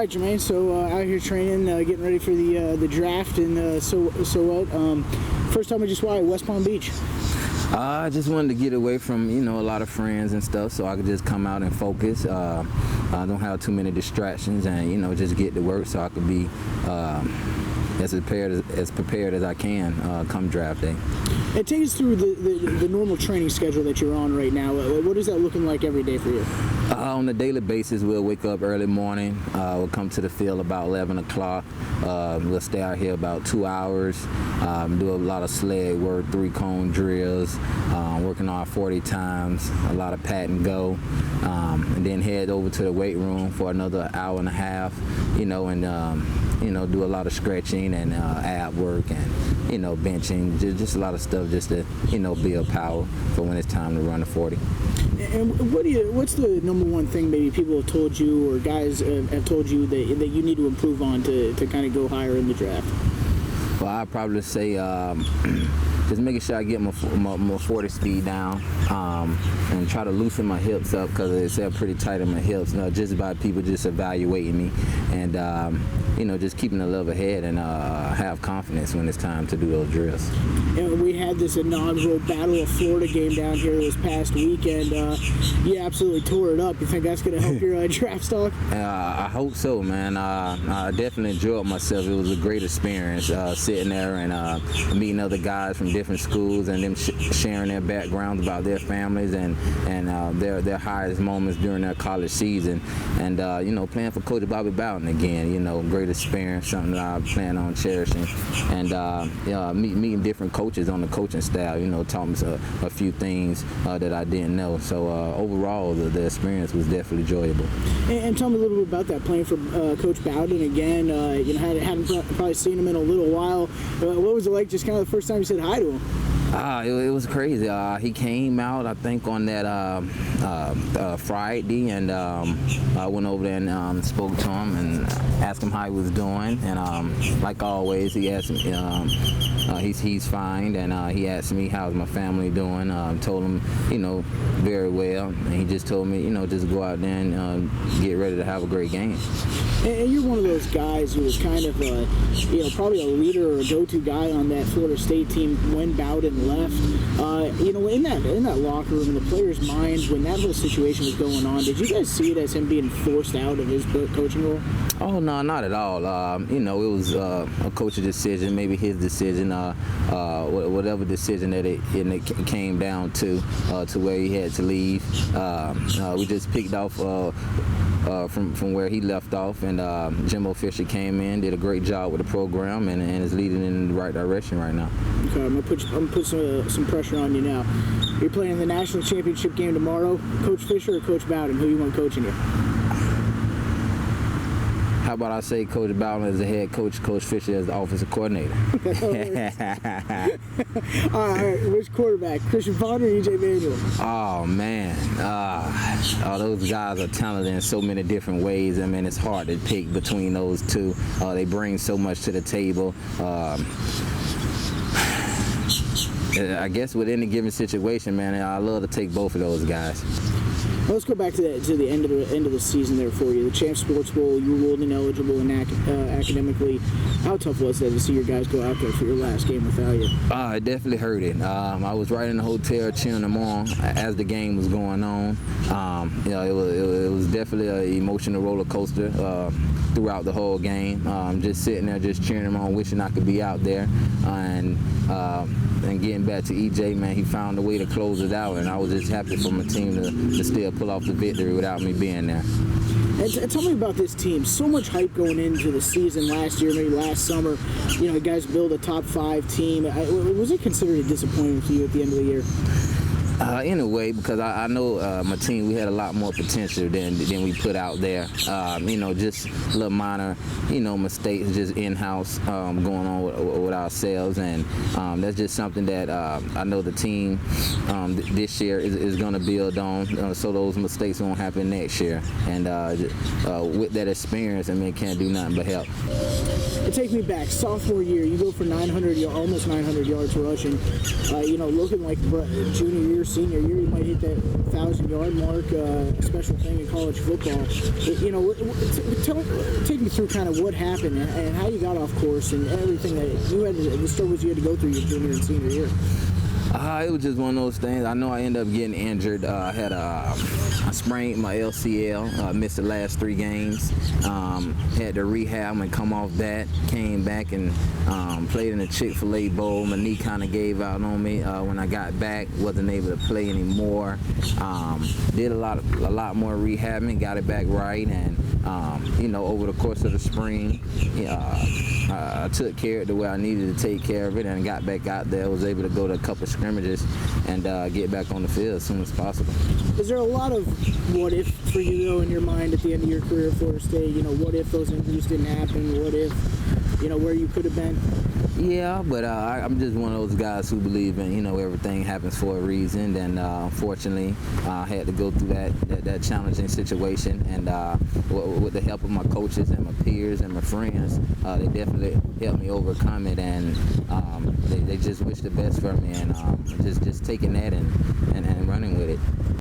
All right, Jermaine. So out here training, getting ready for the draft, and so what? First time I just why West Palm Beach. I just wanted to get away from a lot of friends and stuff, so I could just come out and focus. I don't have too many distractions, and just get to work, so I could be as prepared as I can come draft day. And take us through the normal training schedule that you're on right now. What is that looking like every day for you? On a daily basis, we'll wake up early morning. We'll come to the field about 11 o'clock. We'll stay out here about 2 hours, do a lot of sled work, 3-cone drills, working on 40 times, a lot of pat and go, and then head over to the weight room for another hour and a half, and do a lot of stretching and ab work and benching, just a lot of stuff just to build power for when it's time to run the 40. And what's the number one thing maybe people have told you or guys have told you that you need to improve on to kind of go higher in the draft? Well, I'd probably say just making sure I get my 40 speed down and try to loosen my hips up because they're pretty tight in my hips. Just by people just evaluating me and just keeping a level head and have confidence when it's time to do those drills. And we had this inaugural Battle of Florida game down here this past weekend. You absolutely tore it up. You think that's going to help your draft stock? I hope so, man. I definitely enjoyed myself. It was a great experience sitting there and meeting other guys from different schools and them sharing their backgrounds about their families and their highest moments during their college season. And, playing for Coach Bobby Bydlon again, great experience, something that I plan on cherishing. And meeting different coaches on the coaching staff, taught me a few things that I didn't know. So overall, the experience was definitely enjoyable. And tell me a little bit about that, playing for Coach Bydlon again. Hadn't probably seen him in a little while. What was it like just kind of the first time you said hi to him? It was crazy. He came out, I think, on that Friday, and I went over there and spoke to him and asked him how he was doing. And like always, he asked me, he's fine, and he asked me how's my family doing. Told him, very well, and he just told me, just go out there and get ready to have a great game. And you're one of those guys who was kind of, probably a leader or a go-to guy on that Florida State team when Bowden left. In that locker room, in the player's mind, when that whole situation was going on, did you guys see it as him being forced out of his coaching role? Oh, no, not at all. It was a coach's decision, maybe his decision, whatever decision that it came down to where he had to leave. We just picked off from where he left off, and Jimbo Fisher came in, did a great job with the program, and is leading in the right direction right now. Okay, I'm gonna put some pressure on you now. You're playing in the national championship game tomorrow. Coach Fisher or Coach Bowden? Who you want coaching you? How about I say Coach Bydlon as the head coach, Coach Fisher as the offensive coordinator? All right, which quarterback, Christian Ponder or EJ Manuel? Oh, man. Those guys are talented in so many different ways. I mean, it's hard to pick between those two. They bring so much to the table. I guess with any given situation, man, I love to take both of those guys. Let's go back to the end of the season there for you. The Champs Sports Bowl, you were ruled ineligible and academically. How tough was that to see your guys go out there for your last game without you? It definitely hurted. I was right in the hotel cheering them on as the game was going on. It was definitely an emotional roller coaster throughout the whole game. Just sitting there, just cheering them on, wishing I could be out there, and getting back to EJ, man, he found a way to close it out, and I was just happy for my team to still pull off the victory without me being there. And tell me about this team. So much hype going into the season last year, maybe last summer. You guys build a top 5 team. Was it considered a disappointment for you at the end of the year? In a way, because I know my team, we had a lot more potential than we put out there. Just little minor, mistakes just in-house going on with ourselves, and that's just something that I know the team this year is going to build on, so those mistakes won't happen next year. And with that experience, can't do nothing but help. And take me back, sophomore year, you go for almost 900 yards rushing. Looking like junior year senior year, you might hit that 1,000-yard mark, a special thing in college football. You know, take me through kind of what happened and how you got off course and everything that you had, the struggles you had to go through your junior and senior year. It was just one of those things. I know I ended up getting injured. I had I sprained my LCL, missed the last 3 games. Had to rehab and come off that. Came back and played in the Chick-fil-A Bowl. My knee kind of gave out on me when I got back. Wasn't able to play anymore. Did a lot more rehabbing, got it back right, and you know, over the course of the spring, I took care of it the way I needed to take care of it, and got back out there. Was able to go to a couple scrimmages and get back on the field as soon as possible. Is there a lot of what if for you though in your mind at the end of your career at Florida State? You know, what if those injuries didn't happen? What if, you know, where you could have been? Yeah, but I'm just one of those guys who believe in, you know, everything happens for a reason, and unfortunately I had to go through that challenging situation, and with the help of my coaches and my peers and my friends, they definitely helped me overcome it, and they just wish the best for me, and just taking that and running with it.